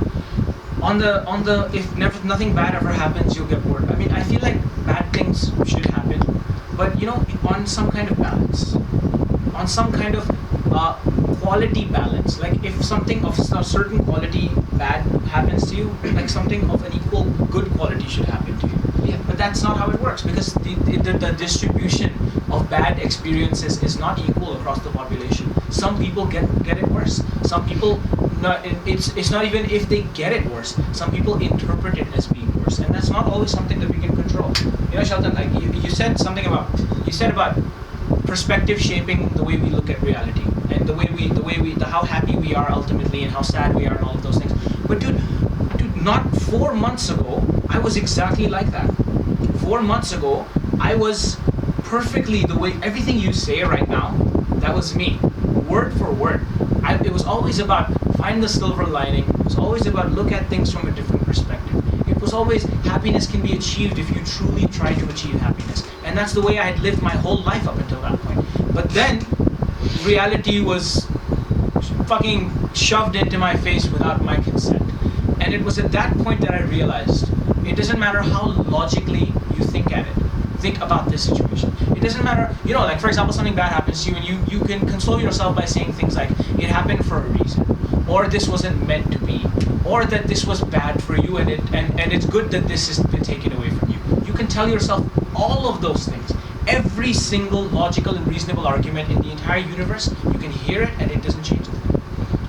on the if nothing bad ever happens, you'll get bored. I mean, I feel like bad things should happen, but you know, on some kind of balance, on some kind of quality balance. Like if something of a certain quality bad happens to you, like something of an equal good quality should happen to you. Yeah. But that's not how it works because the distribution of bad experiences is not equal across the population. Some people get it worse. Some people, it's not even if they get it worse. Some people interpret it as being worse, and that's not always something that we can control. You know, Shelton, like you said something about perspective shaping the way we look at reality and how happy we are ultimately and how sad we are and all of those things. But dude, not 4 months ago, I was exactly like that. 4 months ago, I was perfectly the way everything you say right now, that was me, word for word. It was always about find the silver lining. It was always about look at things from a different perspective. It was always happiness can be achieved if you truly try to achieve happiness. And that's the way I had lived my whole life up until that point. But then, reality was fucking shoved into my face without my consent. And it was at that point that I realized it doesn't matter how logically you think about this situation. It doesn't matter, you know, like for example, something bad happens to you and you can console yourself by saying things like, it happened for a reason, or this wasn't meant to be, or that this was bad for you and it's good that this has been taken away from you. You can tell yourself all of those things. Every single logical and reasonable argument in the entire universe, you can hear it and it doesn't change a thing.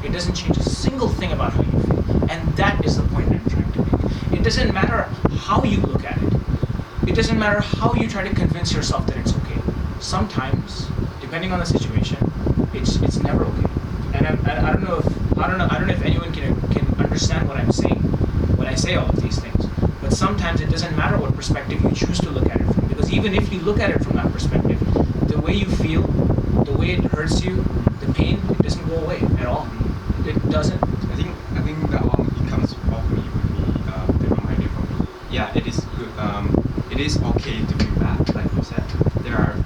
It doesn't change a single thing about how you feel. And that is the point I'm trying to make. It doesn't matter how you look at it. It doesn't matter how you try to convince yourself that it's okay. Sometimes, depending on the situation, it's never okay. And I don't know if anyone can understand what I'm saying when I say all of these things. But sometimes it doesn't matter what perspective you choose to look at it from, because even if you look at it from that perspective, the way you feel, the way it hurts you, the pain, it doesn't go away at all. It doesn't. I think that one it comes off me with me different idea from me. Yeah, it is good. It is okay to feel bad, like you said.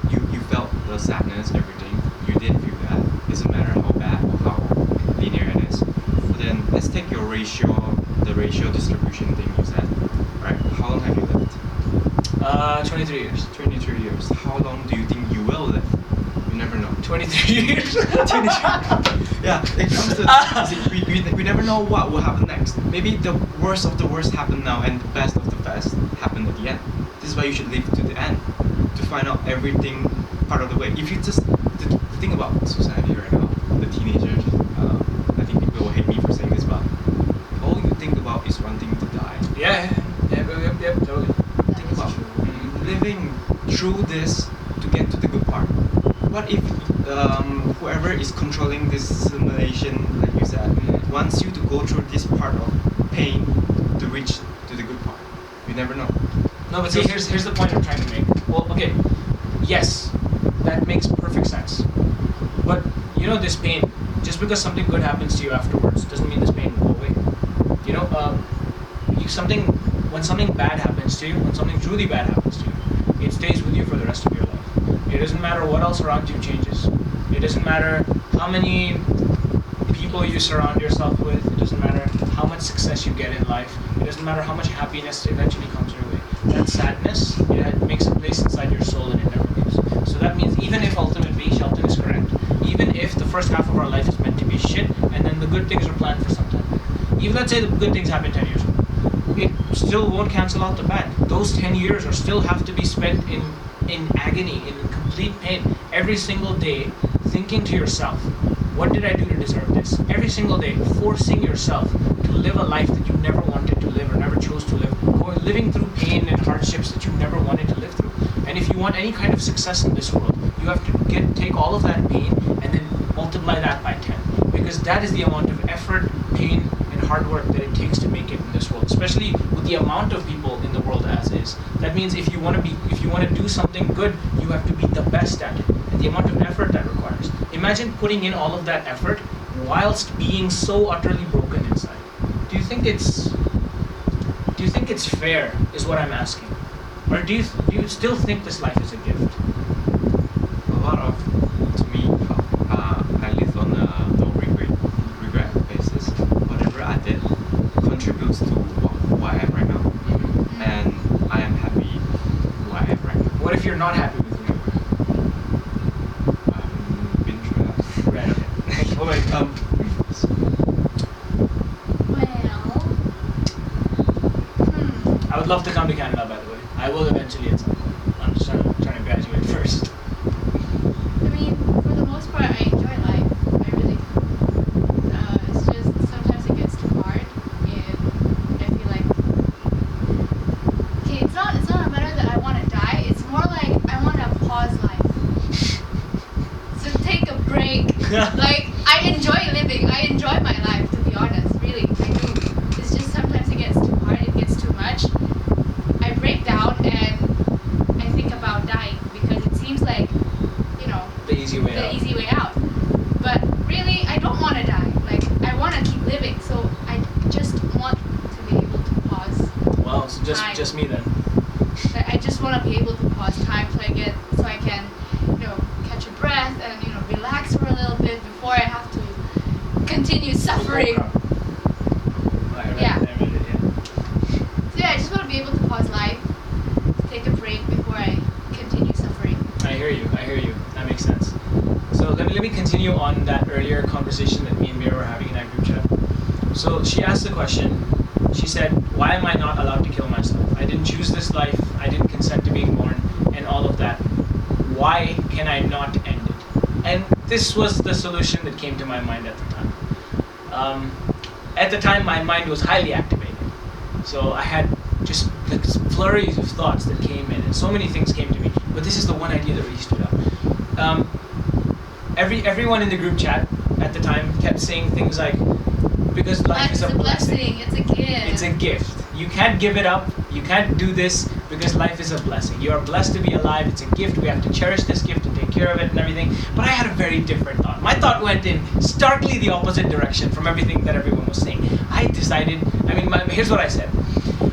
You felt the sadness, everything. You did feel that. It doesn't matter how bad or how linear it is. But then let's take the ratio distribution thing you said. Right? How long have you lived? 23 years. 23 years. How long do you think you will live? You never know. 23 years. Yeah, it comes to we never know what will happen next. Maybe the worst of the worst happen now and the best of the best happen at the end. This is why you should live to the end, to find out everything part of the way. If you just the thing about society right now, the teenagers, I think people will hate me for saying this, but all you think about is wanting to die. Yep, totally. Think about living through this to get to the good part. What if whoever is controlling this simulation, like you said, wants you to go through this part of pain to reach to the good part? You never know. No, but see, here's the point I'm trying to make. Well, okay, yes, that makes perfect sense. But you know, this pain, just because something good happens to you afterwards, doesn't mean this pain will go away. You know, when something bad happens to you, when something truly bad happens to you, it stays with you for the rest of your life. It doesn't matter what else around you changes. It doesn't matter how many people you surround yourself with. It doesn't matter how much success you get in life. It doesn't matter how much happiness eventually comes your way. That sadness, it makes a place inside your soul and it never leaves. So that means even if ultimately Shelton is correct, even if the first half of our life is meant to be shit and then the good things are planned for some time, even let's say the good things happen 10 years ago, it still won't cancel out the bad. Those 10 years are still have to be spent in agony, in complete pain, every single day, thinking to yourself, what did I do to deserve this? Every single day, forcing yourself to live a life that you never wanted to live or never chose to live, living through pain and hardships that you never wanted to live through. And if you want any kind of success in this world, you have to take all of that pain and then multiply that by 10, because that is the amount of effort, pain, and hard work that it takes to make it in this world, especially with the amount of people in the world as is. That means if you want to do something good, you have to be the best at it, and the amount of effort that requires. Imagine putting in all of that effort whilst being so utterly broken inside. Do you think it's fair, is what I'm asking? Or do you still think this life is a gift? To me, I live on a no regret basis. Whatever I did contributes to who I am right now, and I am happy who I am right now. What if you're not happy with who you are? I've been through that. Right, okay. Oh, wait, Well, I would love to come to Canada, by the way. I will eventually at some point. I'm just trying to graduate first. I mean, for the most part, I enjoy life. I really do. It's just sometimes it gets too hard, and I feel like, okay, it's not a matter that I want to die. It's more like I want to pause life, so take a break. Like, I enjoy living. I enjoy my life, to be honest. Really, I do. It's just sometimes it gets too hard. It gets too much. I break down and I think about dying, because it seems like, you know, The easy way out. easy way out. But really, I don't want to die. Like, I want to keep living, so I just want to be able to pause. Well, so just me then. I just want to be able to pause time so I can, you know, catch a breath and, you know, relax for a little bit before I have to continue suffering. Yeah. I read it, yeah. So yeah, I just want to be able to pause life, take a break before I continue suffering. I hear you. That makes sense. So let me continue on that earlier conversation that me and Mira were having in that group chat. So she asked the question. She said, "Why am I not allowed to kill myself? I didn't choose this life. I didn't consent to being born, and all of that. Why can I not end it?" And this was the solution that came to my mind at the time. At the time, my mind was highly activated. So I had just like flurries of thoughts that came in, and so many things came to me. But this is the one idea that really stood out. Everyone in the group chat at the time kept saying things like, "Because life is a blessing. It's a gift. It's a gift. You can't give it up. You can't do this because life is a blessing. You are blessed to be alive. It's a gift. We have to cherish this gift and take care of it and everything." But I had a very different thought. My thought went in starkly the opposite direction from everything that everyone was saying. I decided, here's what I said.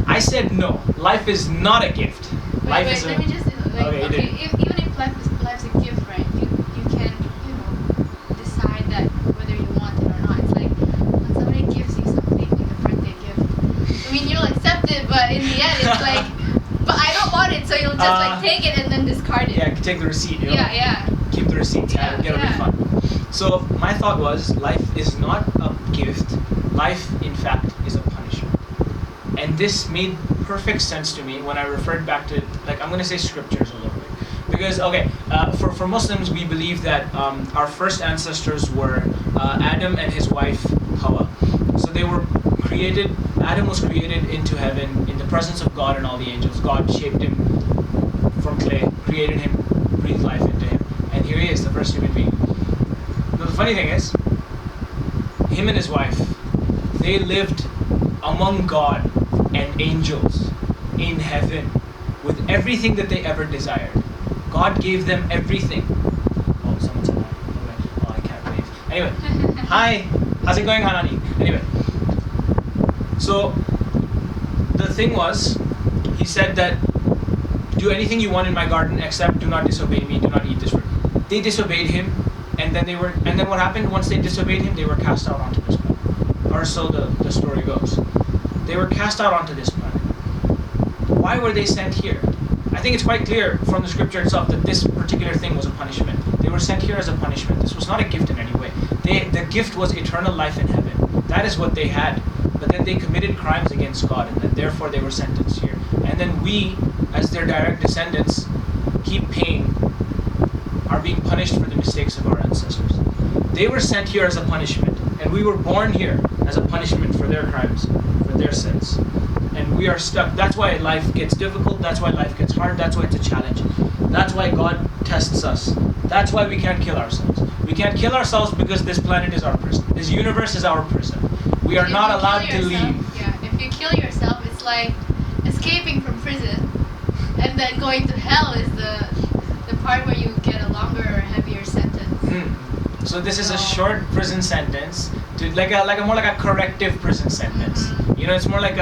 I said, no, life is not a gift. Wait, let me just, like, Okay, you okay, did. even if life's a gift, right? You can, you know, decide that whether you want it or not. It's like when somebody gives you something, like a birthday gift. I mean, you'll accept it, but in the end, it's like, but I don't want it, so you'll just like take it and then discard it. Yeah, take the receipt. You know? Yeah. Keep the receipts. Yeah, Get a yeah. refund. So my thought was, life is not a gift. Life, in fact, is a punishment. And this made perfect sense to me when I referred back to, like, I'm going to say scriptures a little bit. Because, okay, for Muslims, we believe that our first ancestors were Adam and his wife, Hawa. So they were created, Adam was created into heaven in the presence of God and all the angels. God shaped him from clay, created him, breathed life into him. And here he is, the first human being. Now, the funny thing is, him and his wife, they lived among God and angels in heaven with everything that they ever desired. God gave them everything. Oh, someone said hi. Okay. Oh, I can't wave. Anyway, hi. How's it going, Hanani? Anyway, so the thing was, he said that, "Do anything you want in my garden, except do not disobey me. Do not eat this fruit." They disobeyed him, and then what happened? Once they disobeyed him, they were cast out onto this planet, or so the story goes. They were cast out onto this planet. Why were they sent here? I think it's quite clear from the scripture itself that this particular thing was a punishment. They were sent here as a punishment. This was not a gift in any way. The gift was eternal life in heaven. That is what they had. But then they committed crimes against God, and then therefore they were sentenced here. And then we, as their direct descendants, are being punished for the mistakes of our ancestors. They were sent here as a punishment, and we were born here as a punishment for their crimes, for their sins. and we are stuck. That's why life gets difficult. That's why life gets hard. That's why it's a challenge. That's why God tests us. That's why we can't kill ourselves. We can't kill ourselves because this planet is our prison. This universe is our prison. We are not allowed to leave. Yeah, if you kill yourself, it's like escaping from prison, and then going to hell is the part where you get a longer or heavier sentence. So this is a short prison sentence, to like a more like a corrective prison sentence. You know, it's more like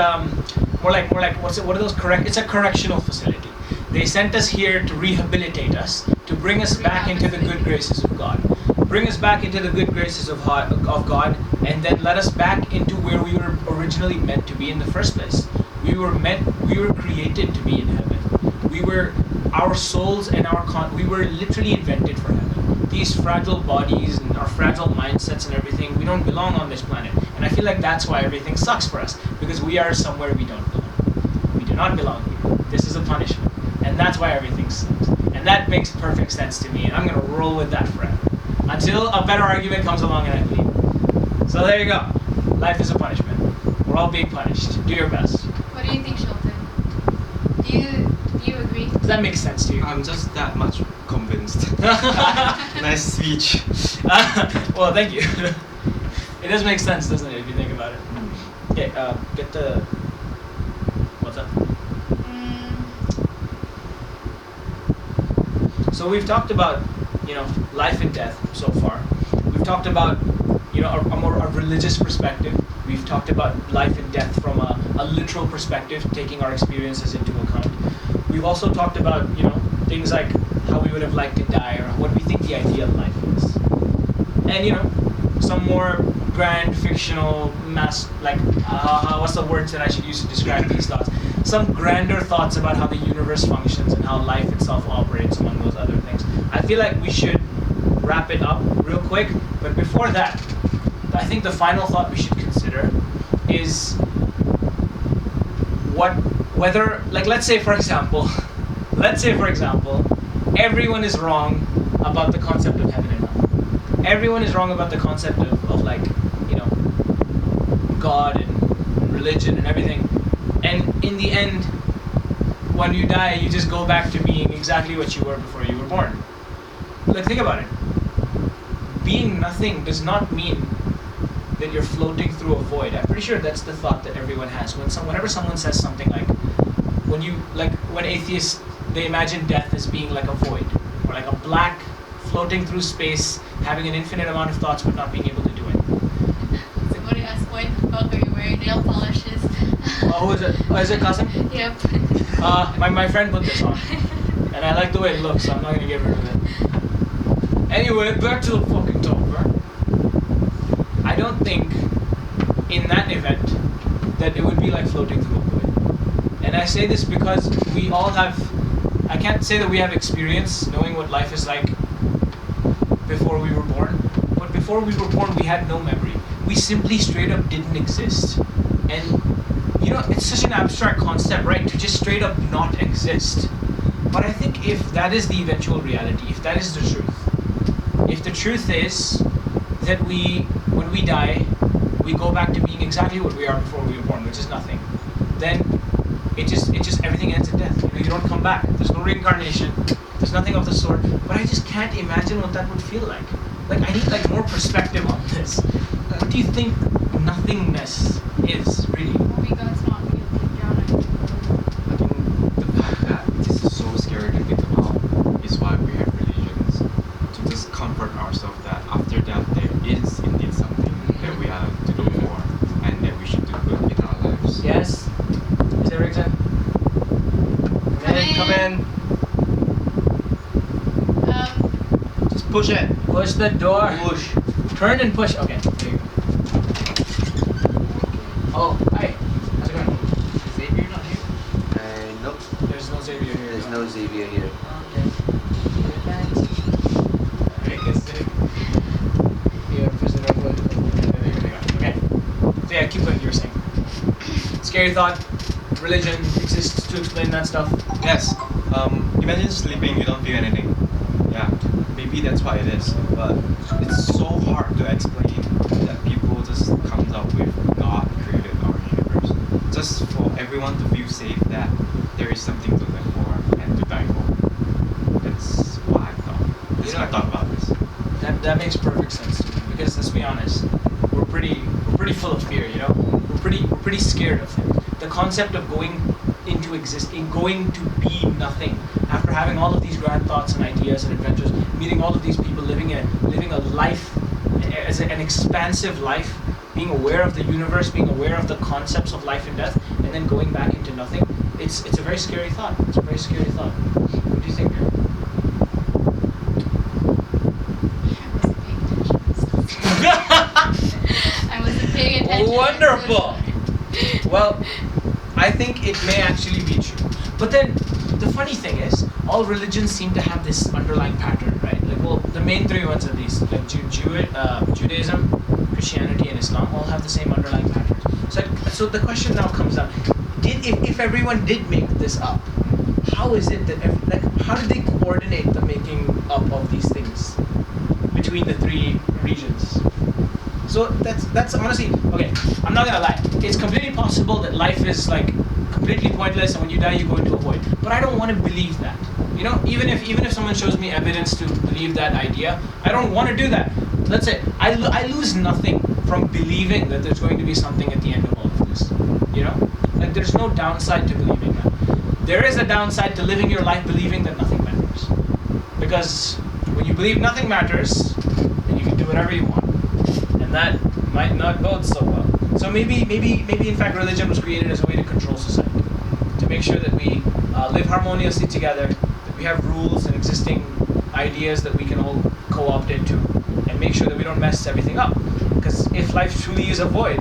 what are those correct? It's a correctional facility. They sent us here to rehabilitate us, to bring us back into the good graces of God. Bring us back into the good graces of God, and then let us back into where we were originally meant to be in the first place. We were created to be in heaven. Our souls and we were literally invented for heaven. These fragile bodies and our fragile mindsets and everything, we don't belong on this planet. And I feel like that's why everything sucks for us, because we are somewhere we don't belong. We do not belong here. This is a punishment. And that's why everything sucks. And that makes perfect sense to me, and I'm gonna roll with that forever. Until a better argument comes along and I believe it. So there you go. Life is a punishment. We're all being punished. Do your best. What do you think, Shelton? Do you agree? Does that make sense to you? I'm just that much convinced. Nice speech. Well, thank you. It does make sense, doesn't it, if you think about it? Okay, get the... What's up? So we've talked about, life and death so far. We've talked about, a religious perspective. We've talked about life and death from a literal perspective, taking our experiences into account. We've also talked about, things like how we would have liked to die or what we think the ideal life is. And, some more grand, fictional, what's the words that I should use to describe these thoughts? Some grander thoughts about how the universe functions and how life itself operates, among those other things. I feel like we should wrap it up real quick, but before that, I think the final thought we should consider is let's say for example, everyone is wrong about the concept of heaven and hell. Everyone is wrong about the concept of God and religion and everything. And in the end, when you die, you just go back to being exactly what you were before you were born. Like, think about it. Being nothing does not mean that you're floating through a void. I'm pretty sure that's the thought that everyone has. Whenever someone says something like, when atheists, they imagine death as being like a void, or like a black, floating through space, having an infinite amount of thoughts but not being able to do it. Somebody asked, why the fuck are you wearing nail polishes? Oh, is it Qasim? Yep. My friend put this on, and I like the way it looks, so I'm not gonna get rid of it. Anyway, back to the fucking topic. I don't think, in that event, that it would be like floating through a void. And I say this because we all have, I can't say that we have experience knowing what life is like before we were born, but before we were born, we had no memory. We simply straight up didn't exist. And it's such an abstract concept, right? To just straight up not exist. But I think if that is the eventual reality, if that is the truth, if the truth is that when we die, we go back to being exactly what we are before we were born, which is nothing, then it just everything ends in death. You don't come back. There's no reincarnation. There's nothing of the sort. But I just can't imagine what that would feel like. Like, I need more perspective on this. What do you think nothingness is really? Mobi, God's not real. Deep down, I think. I think the fact that this is so scary to think about is why we have religions. To just comfort ourselves that after death there is indeed something that we are to look for and that we should do good in our lives. Yes? Is there Rickson? Come in. Just push it. Push the door. Push. Turn and push. Okay, there you go. Oh, hi. How's it going? Xavier not here? Nope. There's no Xavier here. There's no Xavier here. Okay. Thanks. Alright, let's see. You're prisoner of what? Okay. So yeah, keep going, you were saying. Scary thought. Religion exists to explain that stuff. Yes. Imagine sleeping, you don't feel anything. Yeah. Maybe that's why it is. But it's so hard to explain that people just comes up with God created our universe. Just for everyone to feel safe that there is something to live for and to die for. That's what I thought. That's my thought about this. That makes perfect sense to me, because let's be honest, we're pretty full of fear, you know. We're pretty scared of things. The concept of going going to be nothing after having all of these grand thoughts and ideas and adventures, meeting all of these people, living a life as an expansive life, being aware of the universe, being aware of the concepts of life and death, and then going back into nothing. It's a very scary thought. It's a very scary thought. What do you think? I wasn't paying attention. Wonderful. Well, I think it may actually be true. But then, the funny thing is, all religions seem to have this underlying pattern, right? Like, well, the main three ones at least, like Judaism, Christianity, and Islam, all have the same underlying patterns. So the question now comes up: if everyone did make this up, how is it that how did they coordinate the making up of these things between the three regions? So that's honestly okay. I'm not gonna lie. It's completely possible that life is like completely pointless, and when you die, you go into a void. But I don't want to believe that. You know, even if someone shows me evidence to believe that idea, I don't want to do that. Let's say I lose nothing from believing that there's going to be something at the end of all of this. You know, like there's no downside to believing that. There is a downside to living your life believing that nothing matters, because when you believe nothing matters, then you can do whatever you want. That might not bode so well. So maybe in fact religion was created as a way to control society, to make sure that we live harmoniously together, that we have rules and existing ideas that we can all co-opt into, and make sure that we don't mess everything up. Because if life truly is a void,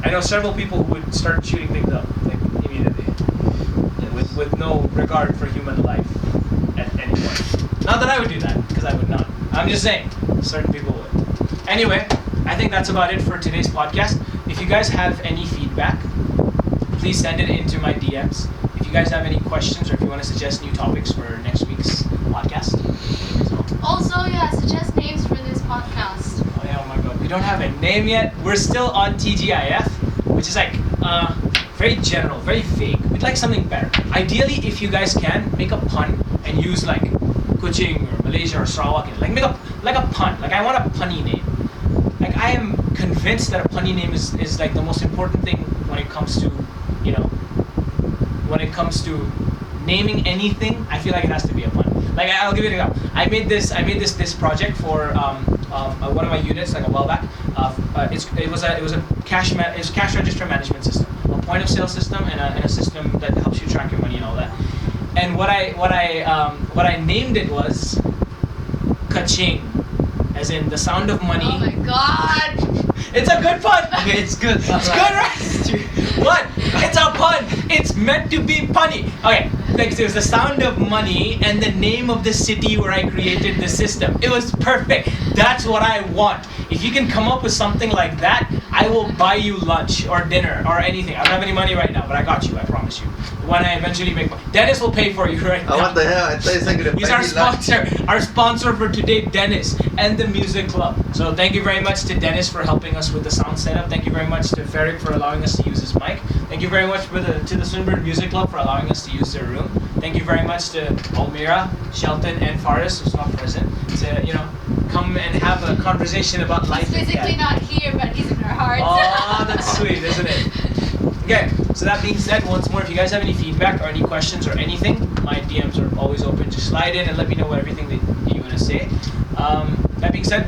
I know several people who would start shooting things up like immediately, with no regard for human life at any point. Not that I would do that, because I would not. I'm just saying, certain people would. Anyway, I think that's about it for today's podcast. If you guys have any feedback, please send it into my DMs. If you guys have any questions, or if you want to suggest new topics for next week's podcast. Also, yeah, suggest names for this podcast. Oh my god, we don't have a name yet. We're still on TGIF, which is like very general, very vague. We'd like something better. Ideally, if you guys can, make a pun and use like Kuching or Malaysia or Sarawak. Like make a pun. Like I want a punny name. Like I am convinced that a punny name is like the most important thing when it comes to, you know, when it comes to naming anything. I feel like it has to be a pun. Like I'll give you an example. I made this project for one of my units like a while back. It was a cash register management system, a point of sale system, and a system that helps you track your money and all that. And what I named it was Kaching, as in the sound of money. Oh my god! It's a good pun. Okay, it's good. It's good, right? What? It's a pun. It's meant to be punny. Okay, like it was the sound of money and the name of the city where I created the system. It was perfect. That's what I want. If you can come up with something like that, I will buy you lunch or dinner or anything. I don't have any money right now, but I got you. I promise you. When I eventually make money, Dennis will pay for you right now. Oh, what the hell? I thought you said you're He's our sponsor. Our sponsor for today, Dennis, and the music club. So thank you very much to Dennis for helping us with the sound setup. Thank you very much to Faris for allowing us to use his mic. Thank you very much to the Swinburne Music Club for allowing us to use their room. Thank you very much to Almira, Shelton, and Faris, who's not present, to come and have a conversation about life. He's physically not here, but he's in our hearts. Oh, that's sweet, isn't it? Okay, so that being said, once more, if you guys have any feedback or any questions or anything, my DMs are always open. Just slide in and let me know everything that you want to say. That being said,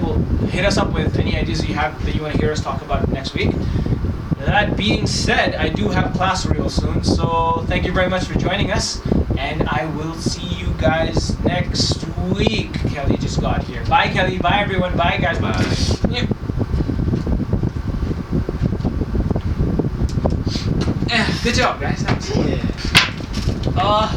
hit us up with any ideas you have that you want to hear us talk about next week. That being said, I do have class real soon, so thank you very much for joining us, and I will see you guys next week. Kelly just got here. Bye, Kelly. Bye, everyone. Bye, guys. Bye. Yeah. Good job, guys. Thanks. Yeah. Oh,